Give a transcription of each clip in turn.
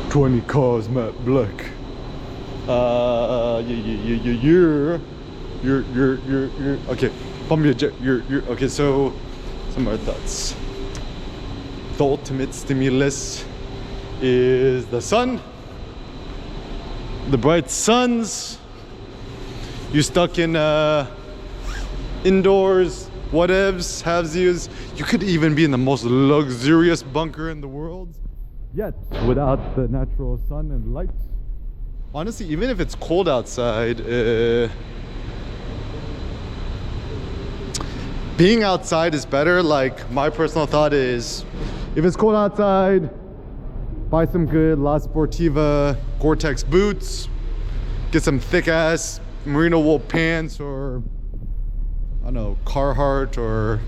20 cars matte black. Yeah. You're okay. Pump your jet. You're okay. So, some more thoughts. The ultimate stimulus is the sun. The bright suns. You stuck in indoors, whatevs, halvesies. You could even be in the most luxurious bunker in the world, yet without the natural sun and light. Honestly, even if it's cold outside, being outside is better. Like, my personal thought is, if it's cold outside, buy some good La Sportiva Gore-Tex boots, get some thick ass merino wool pants, or I don't know, Carhartt, or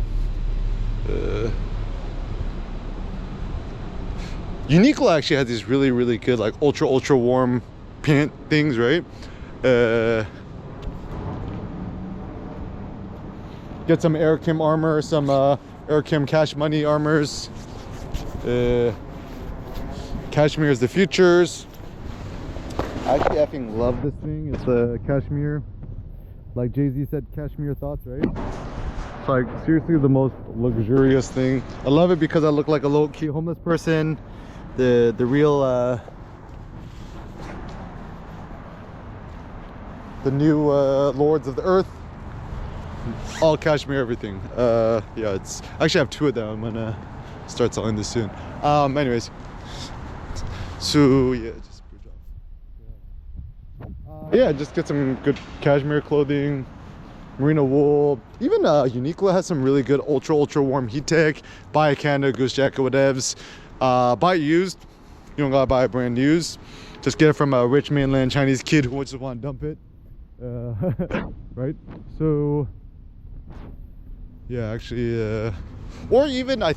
Uniqlo actually has these really good like ultra warm pant things, right? Get some Air Kim armor, some Air Kim Cash Money armors. Cashmere is the futures. I actually effing love this thing. It's a cashmere. Like Jay-Z said, cashmere thoughts, right? It's like seriously the most luxurious thing. I love it because I look like a low key homeless person. The real the new lords of the earth. All cashmere everything. Yeah, it's I actually have two of them. I'm gonna start selling this soon. Anyways, so yeah, just yeah, just get some good cashmere clothing, merino wool. Even Uniqlo has some really good ultra warm heat tech. Buy a Canada Goose jacket, whatevs. Buy it used. You don't gotta buy it brand used. Just get it from a rich mainland Chinese kid who just want to dump it. Right? So yeah, actually, or even I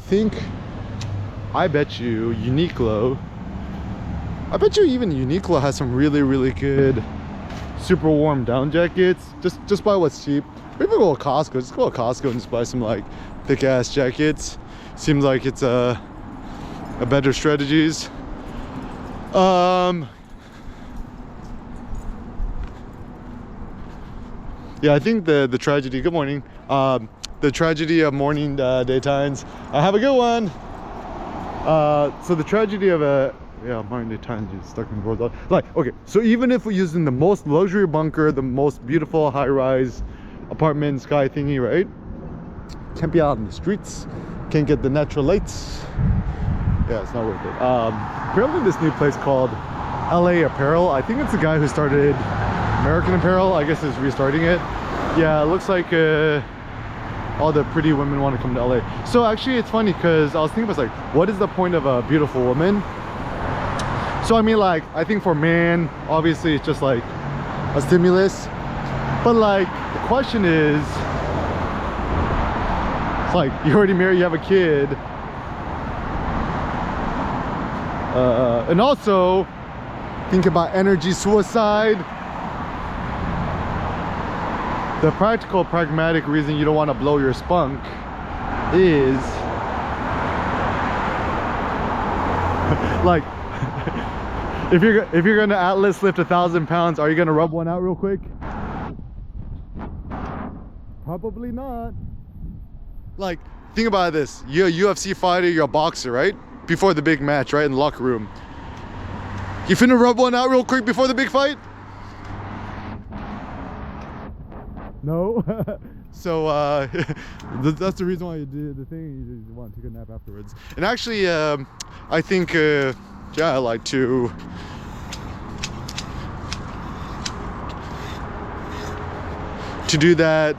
bet you Uniqlo has some really good super warm down jackets. Just buy what's cheap. Or even go to Costco. Just go to Costco and just buy some like thick ass jackets. Seems like it's a better strategies. Yeah, I think the tragedy. Good morning. The tragedy of morning daytimes. Have a good one. So the tragedy of morning daytimes, you're stuck in the world. Like, okay, so even if we're using the most luxury bunker, the most beautiful high-rise apartment sky thingy, right? Can't be out in the streets. Can't get the natural lights. Yeah, it's not worth it. Apparently this new place called LA Apparel. I think it's the guy who started American Apparel. I guess is restarting it. Yeah, it looks like all the pretty women want to come to LA. So actually it's funny because I was thinking about like, what is the point of a beautiful woman? So I mean, like, I think for man, obviously it's just like a stimulus. But like, the question is, it's like, you're already married, you have a kid. And also, think about energy suicide. The practical, pragmatic reason you don't want to blow your spunk is like, if you're gonna Atlas lift 1,000 pounds, are you gonna rub one out real quick? Probably not. Like, think about this. You're a UFC fighter, you're a boxer, right? Before the big match, right? In the locker room. You finna rub one out real quick before the big fight? No. So that's the reason why you did the thing. You want to take a nap afterwards. And actually, I think yeah, I like to do that.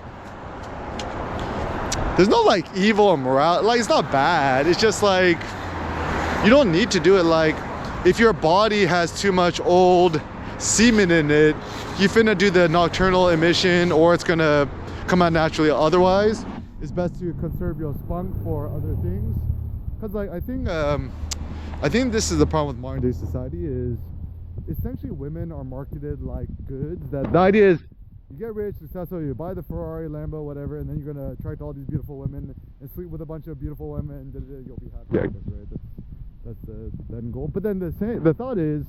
There's no like evil or morality. Like, it's not bad. It's just like, you don't need to do it. Like, if your body has too much old semen in it, you finna do the nocturnal emission, or it's gonna come out naturally otherwise. It's best to conserve your spunk for other things. Because like, I think this is the problem with modern day society is essentially women are marketed like goods. That the idea is you get rich, successful, you buy the Ferrari, Lambo, whatever, and then you're gonna attract all these beautiful women and sleep with a bunch of beautiful women, and you'll be happy. Yeah. Right? That's the end goal. But then the thought is,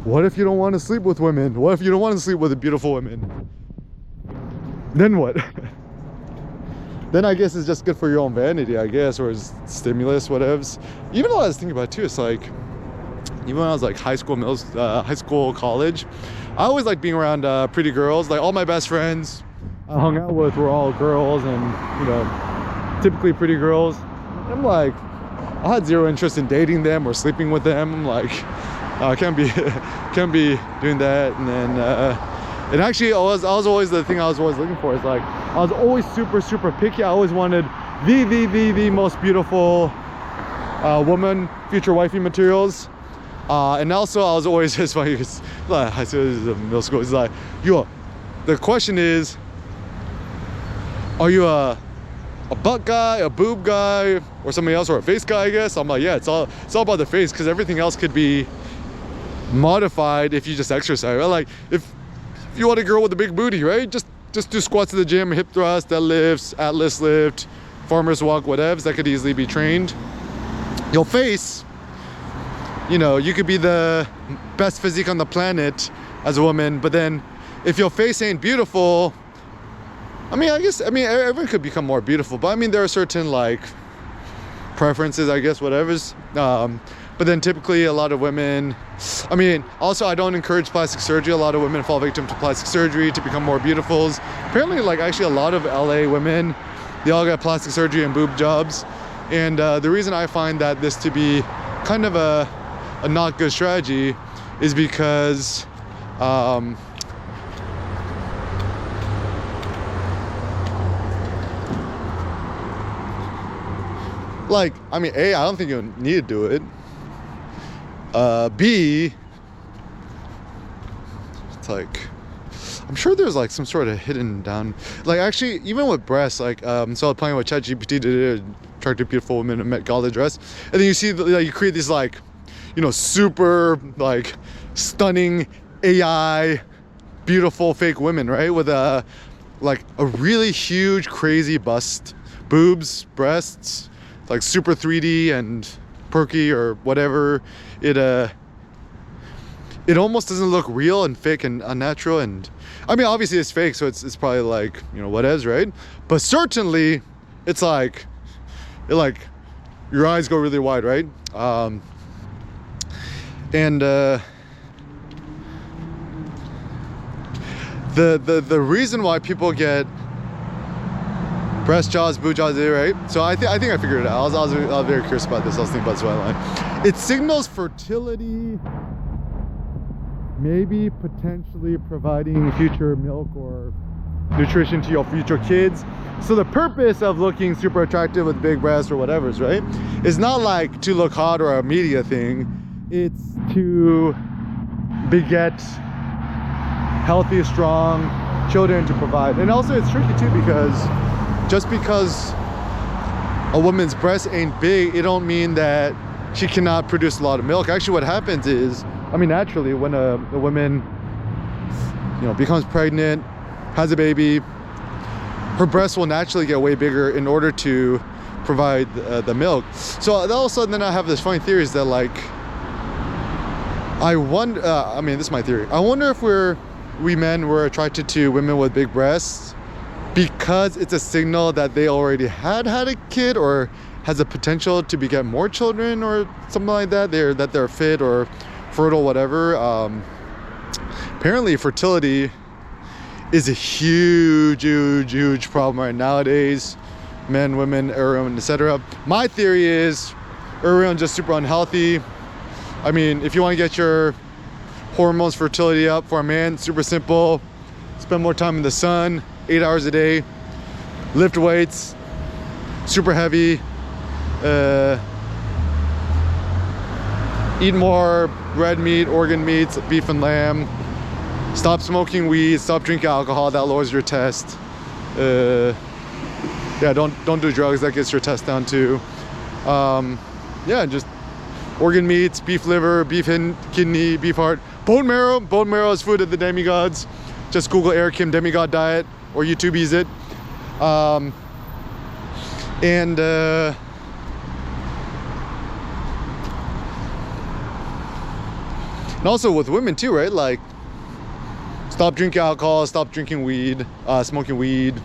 what if you don't want to sleep with women? What if you don't want to sleep with beautiful women? Then what? Then I guess it's just good for your own vanity, I guess, or it's stimulus, whatevs. Even though I was thinking about it too, it's like, even when I was like high school, college, I always liked being around pretty girls. Like all my best friends I hung out with were all girls, and you know, typically pretty girls. I'm like, I had zero interest in dating them or sleeping with them. I'm like, I can't be doing that. And then and actually I was always, the thing I was always looking for is like, I was always super picky. I always wanted the most beautiful woman, future wifey materials. And also I was always, it's funny because I said this in middle school, it's like, yo, the question is, are you a butt guy, a boob guy, or somebody else, or a face guy, I guess? I'm like, yeah, it's all about the face, because everything else could be modified if you just exercise, right? Like if you want a girl with a big booty, right? Just do squats in the gym, hip thrust, deadlifts, atlas lift, farmer's walk, whatevs. That could easily be trained. Your face, you know, you could be the best physique on the planet as a woman, but then if your face ain't beautiful, I mean, everyone could become more beautiful, but I mean, there are certain like preferences, I guess, whatever's. But then typically a lot of women, I mean, also I don't encourage plastic surgery. A lot of women fall victim to plastic surgery to become more beautiful. Apparently, like actually a lot of LA women, they all got plastic surgery and boob jobs. And the reason I find that this to be kind of a not good strategy is because like, I mean, A, I don't think you need to do it. B, it's like, I'm sure there's like some sort of hidden down, like actually even with breasts, like so I was playing with ChatGPT to attractive beautiful women in Met Gala dress, and then you see like, you create these like, you know, super like stunning AI beautiful fake women, right, with like a really huge crazy bust, boobs, breasts, like super 3D and perky or whatever. It almost doesn't look real and fake and unnatural, and I mean obviously it's fake, so it's probably like, you know, what is, right? But certainly it's like, your eyes go really wide, right? And the reason why people get breast jobs, boob jobs, right? So I think I figured it out. I was very curious about this. I was thinking about this while line. It signals fertility, maybe potentially providing future milk or nutrition to your future kids. So the purpose of looking super attractive with big breasts or whatever's, right, is not like to look hot or a media thing. It's to beget healthy, strong children to provide. And also it's tricky too, because just because a woman's breast ain't big, it don't mean that she cannot produce a lot of milk. Actually, what happens is, I mean, naturally, when a woman, you know, becomes pregnant, has a baby, her breasts will naturally get way bigger in order to provide the milk. So all of a sudden, then I have this funny theory is that, like, I wonder, I mean, this is my theory. I wonder if we men were attracted to women with big breasts because it's a signal that they already had a kid or has a potential to beget more children or something like that. They're fit or fertile, whatever. Apparently fertility is a huge problem right nowadays. Men, women, everyone, etc. My theory is everyone's just super unhealthy. I mean, if you want to get your hormones, fertility up for a man, super simple. Spend more time in the sun, 8 hours a day, lift weights, super heavy, eat more red meat, organ meats, beef and lamb, stop smoking weed, stop drinking alcohol, that lowers your test. Yeah, don't do drugs, that gets your test down too. Yeah, just organ meats, beef liver, beef kidney, beef heart, bone marrow is food of the demigods. Just Google Eric Kim demigod diet or YouTube's it. And also with women too, right? Like, stop drinking alcohol, stop drinking weed, smoking weed,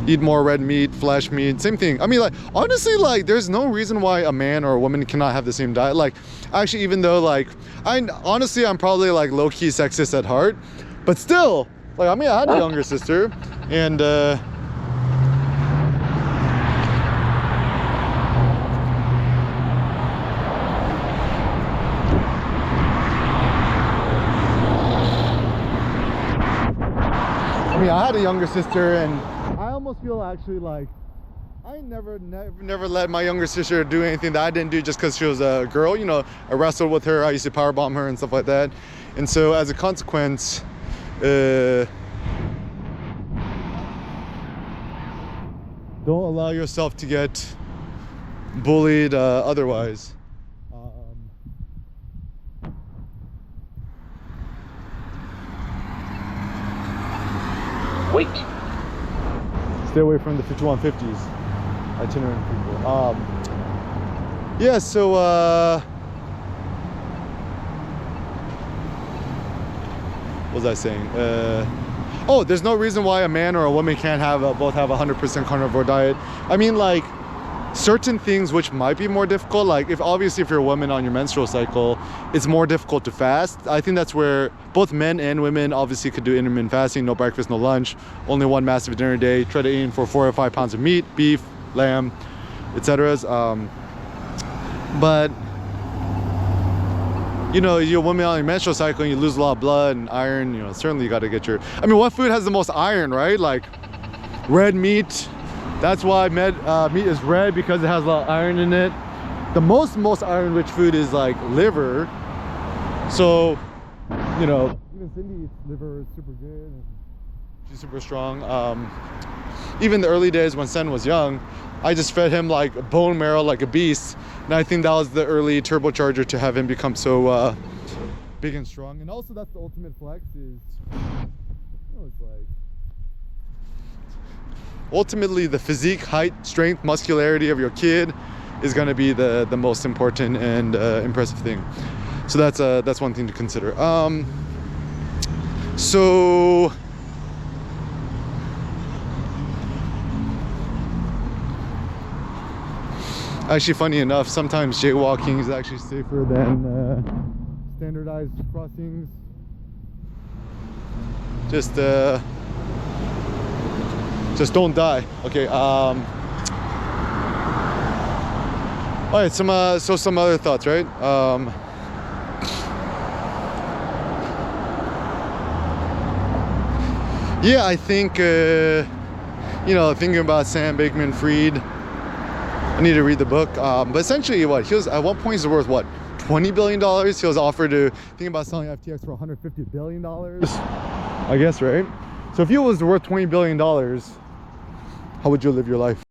eat more red meat, flesh meat, same thing. I mean, like, honestly, like, there's no reason why a man or a woman cannot have the same diet. Like, actually, even though, like, honestly, I'm probably, like, low-key sexist at heart, but still, like, I mean, I had a younger sister, and, I had a younger sister, and I almost feel actually like I never let my younger sister do anything that I didn't do just because she was a girl. You know, I wrestled with her, I used to powerbomb her and stuff like that. And so as a consequence, don't allow yourself to get bullied otherwise. Wait. Stay away from the 5150s, itinerant people. Yeah, so what was I saying? Oh, there's no reason why a man or a woman can't have both have a 100% carnivore diet. I mean, like, certain things which might be more difficult, like if you're a woman on your menstrual cycle, it's more difficult to fast. I think that's where both men and women obviously could do intermittent fasting, no breakfast, no lunch, only one massive dinner a day, try to aim for 4 or 5 pounds of meat, beef, lamb, etc. But you know, you're a woman on your menstrual cycle and you lose a lot of blood and iron, you know, certainly you got to get your, I mean, what food has the most iron, right? Like red meat. That's why meat is red, because it has a lot of iron in it. The most iron rich food is like liver. So, you know, even Cindy eats liver, it's super good and she's super strong. Even the early days when Sen was young, I just fed him like bone marrow like a beast, and I think that was the early turbocharger to have him become so big and strong. And also that's the ultimate flex is, you know, it's like ultimately the physique, height, strength, muscularity of your kid is going to be the most important and impressive thing. So that's one thing to consider. So actually, funny enough, sometimes jaywalking is actually safer than standardized crossings. Just don't die. Okay. All right. Some other thoughts, right? Yeah, I think you know, thinking about Sam Bankman-Fried, I need to read the book. But essentially, what he was at one point, he's worth what, $20 billion. He was offered to think about selling FTX for $150 billion. I guess, right? So if he was worth $20 billion, how would you live your life?